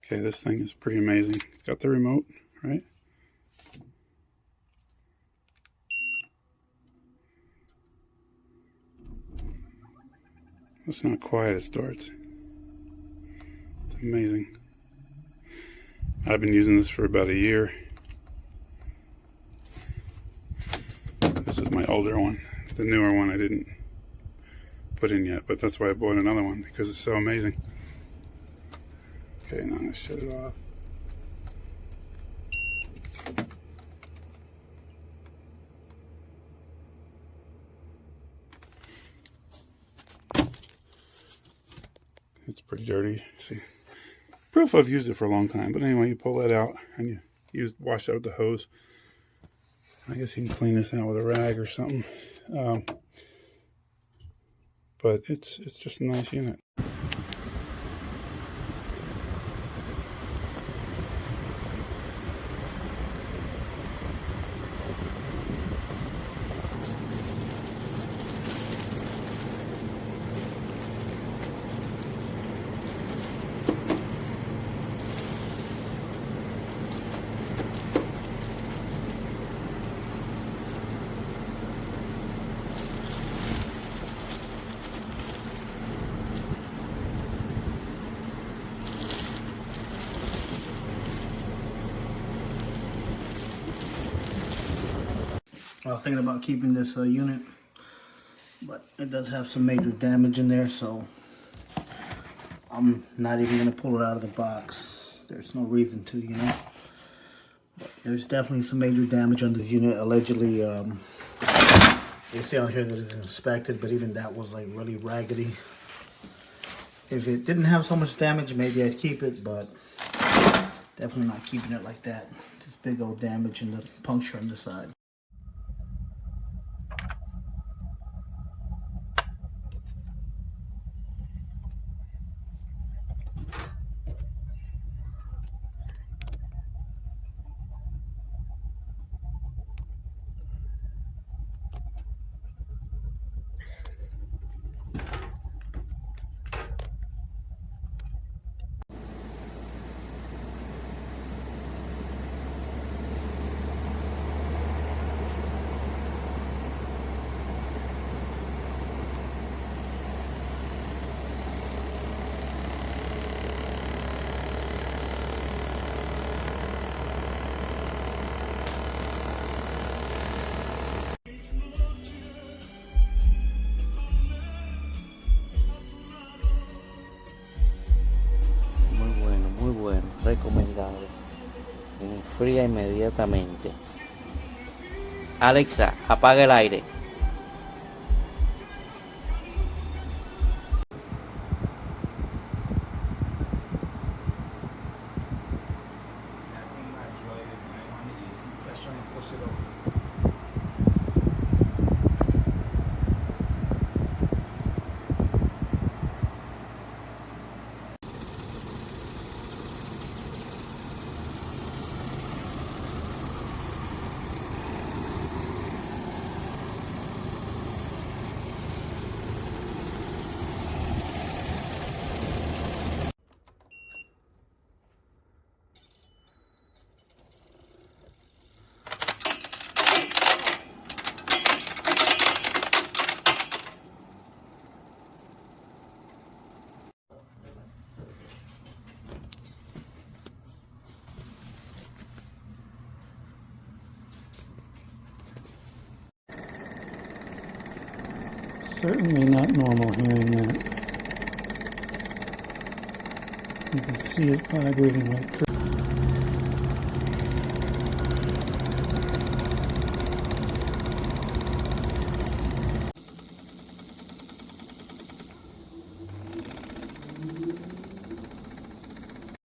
Okay, this thing is pretty amazing. It's got the remote, right? It's not quiet, it starts. It's amazing. I've been using this for about a year. This is my older one. The newer one I didn't put in yet, but that's why I bought another one, because it's so amazing. Okay, now I'm going to shut it off. It's pretty dirty. See, proof I've used it for a long time. But anyway, you pull that out and you wash out with the hose. I guess you can clean this out with a rag or something. But it's just a nice unit. I was thinking about keeping this unit, but it does have some major damage in there, so I'm not even going to pull it out of the box. There's no reason to, you know. But there's definitely some major damage on this unit. Allegedly, they say on here that it's inspected, but even that was like really raggedy. If it didn't have so much damage, maybe I'd keep it, but definitely not keeping it like that. This big old damage and the puncture on the side. Recomendable. Enfría inmediatamente. Alexa, apaga el aire. Certainly not normal hearing that. You can see it vibrating like crazy.